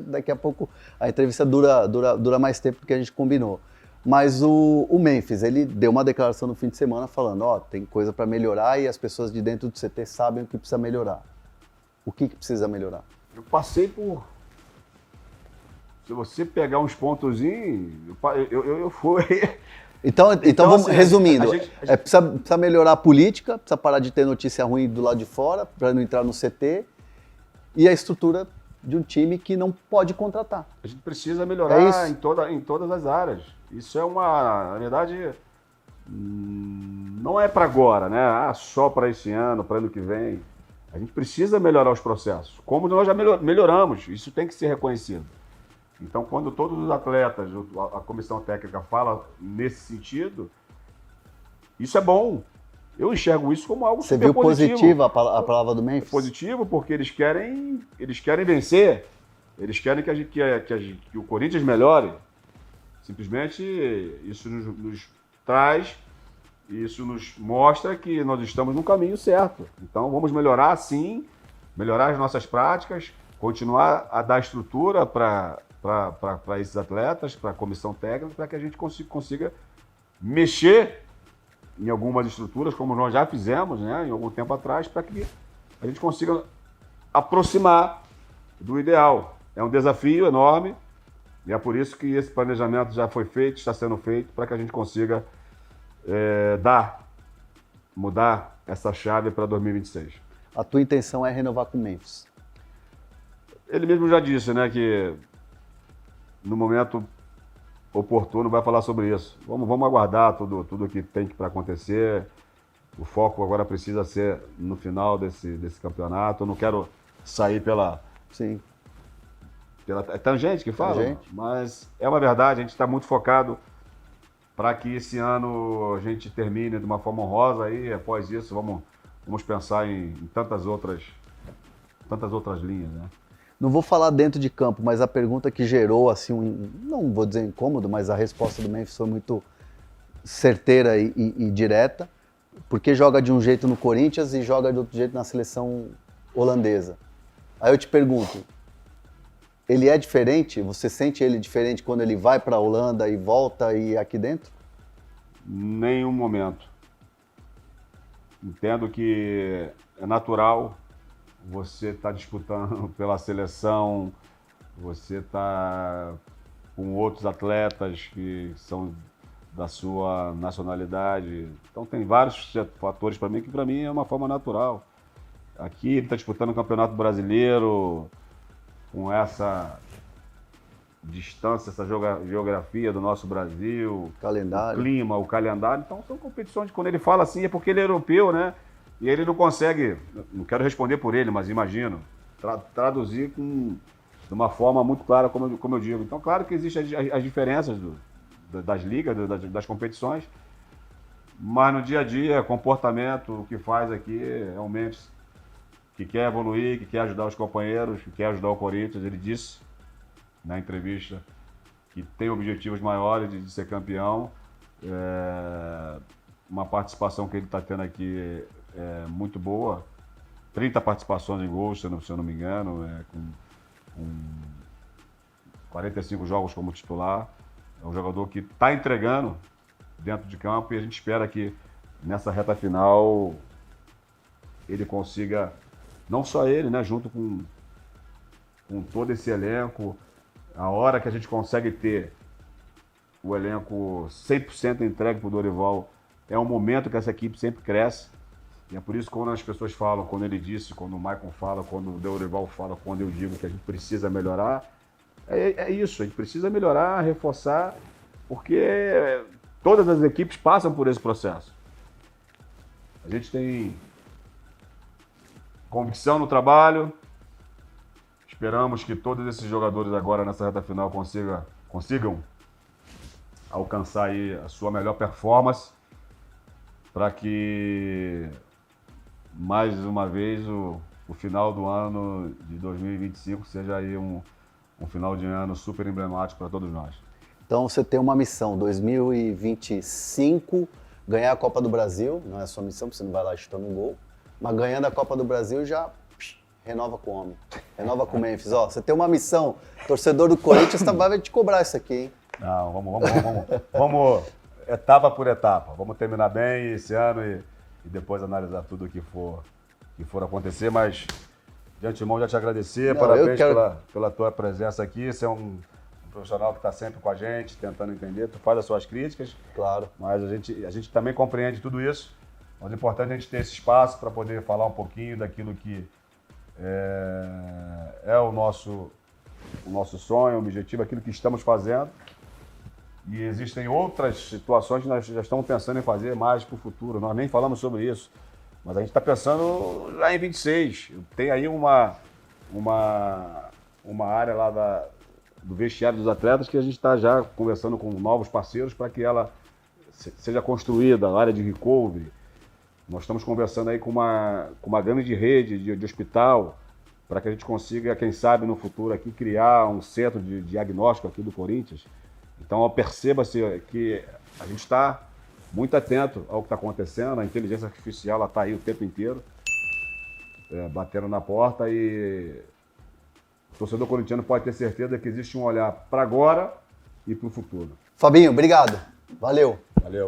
Daqui a pouco a entrevista dura mais tempo do que a gente combinou. Mas o Memphis, ele deu uma declaração no fim de semana falando, tem coisa para melhorar e as pessoas de dentro do CT sabem o que precisa melhorar. O que precisa melhorar? Eu passei por... Se você pegar uns pontozinhos, eu fui... Então vamos assim, resumindo, precisa melhorar a política, precisa parar de ter notícia ruim do lado de fora, para não entrar no CT, e a estrutura de um time que não pode contratar. A gente precisa melhorar em todas as áreas. Isso é na verdade, não é para agora, né? Só para esse ano, para ano que vem. A gente precisa melhorar os processos, como nós já melhoramos, isso tem que ser reconhecido. Então, quando todos os atletas, a comissão técnica fala nesse sentido, isso é bom. Eu enxergo isso como algo super positivo. Você viu positiva a palavra do Memphis? É positivo porque eles querem vencer. Eles querem que o Corinthians melhore. Simplesmente isso nos traz, isso nos mostra que nós estamos no caminho certo. Então, vamos melhorar sim, melhorar as nossas práticas, continuar a dar estrutura para esses atletas, para a comissão técnica, para que a gente consiga mexer em algumas estruturas, como nós já fizemos, né, em algum tempo atrás, para que a gente consiga aproximar do ideal. É um desafio enorme, e é por isso que esse planejamento já foi feito, está sendo feito, para que a gente consiga mudar essa chave para 2026. A tua intenção é renovar com o Memphis? Ele mesmo já disse, né, que no momento oportuno vai falar sobre isso. Vamos aguardar tudo que tem para acontecer. O foco agora precisa ser no final desse campeonato. Eu não quero sair pela tangente que fala, mas é uma verdade, a gente está muito focado para que esse ano a gente termine de uma forma honrosa, e após isso vamos pensar em tantas outras linhas, né? Não vou falar dentro de campo, mas a pergunta que gerou, assim, não vou dizer incômodo, mas a resposta do Memphis foi muito certeira e direta, porque joga de um jeito no Corinthians e joga de outro jeito na seleção holandesa. Aí eu te pergunto, ele é diferente? Você sente ele diferente quando ele vai para a Holanda e volta e aqui dentro? Nenhum momento. Entendo que é natural. Você está disputando pela seleção, você está com outros atletas que são da sua nacionalidade. Então tem vários fatores para mim que para mim é uma forma natural. Aqui ele está disputando o Campeonato Brasileiro com essa distância, essa geografia do nosso Brasil, calendário. O clima, o calendário. Então são competições, quando ele fala assim é porque ele é europeu, né? E ele não consegue, não quero responder por ele, mas imagino, traduzir de uma forma muito clara, como eu digo. Então, claro que existem as diferenças das ligas, das competições, mas no dia a dia, comportamento, o que faz aqui é um Memphis que quer evoluir, que quer ajudar os companheiros, que quer ajudar o Corinthians. Ele disse na entrevista que tem objetivos maiores de ser campeão. Uma participação que ele está tendo aqui é muito boa. 30 participações em gols, se eu não me engano, com 45 jogos como titular. É um jogador que está entregando dentro de campo e a gente espera que nessa reta final ele consiga, não só ele, né, junto com todo esse elenco, a hora que a gente consegue ter o elenco 100% entregue para o Dorival, é um momento que essa equipe sempre cresce. E é por isso que quando as pessoas falam, quando ele disse, quando o Maicon fala, quando o Dorival fala, quando eu digo que a gente precisa melhorar, é isso, a gente precisa melhorar, reforçar, porque todas as equipes passam por esse processo. A gente tem convicção no trabalho, esperamos que todos esses jogadores agora nessa reta final consigam alcançar aí a sua melhor performance, para que mais uma vez o final do ano de 2025 seja aí um final de ano super emblemático para todos nós. Então você tem uma missão, 2025, ganhar a Copa do Brasil, não é a sua missão, porque você não vai lá chutando um gol, mas ganhando a Copa do Brasil já renova com o homem, renova com o Memphis. Ó, você tem uma missão, torcedor do Corinthians vai te cobrar isso aqui, hein? Não, vamos etapa por etapa. Vamos terminar bem esse ano e depois analisar tudo o que for acontecer, mas de antemão já te agradecer, parabéns pela tua presença aqui. Você é um profissional que está sempre com a gente, tentando entender, tu faz as suas críticas, claro, mas a gente também compreende tudo isso. Mas o importante é a gente ter esse espaço para poder falar um pouquinho daquilo que é o nosso sonho, o objetivo, aquilo que estamos fazendo. E existem outras situações que nós já estamos pensando em fazer mais para o futuro. Nós nem falamos sobre isso, mas a gente está pensando lá em 26. Tem aí uma área lá do vestiário dos atletas que a gente está já conversando com novos parceiros para que ela seja construída, a área de recovery. Nós estamos conversando aí com uma grande rede de hospital para que a gente consiga, quem sabe, no futuro aqui criar um centro de diagnóstico aqui do Corinthians. Então, perceba-se que a gente está muito atento ao que está acontecendo, a inteligência artificial está aí o tempo inteiro, batendo na porta, e o torcedor corintiano pode ter certeza que existe um olhar para agora e para o futuro. Fabinho, obrigado. Valeu. Valeu.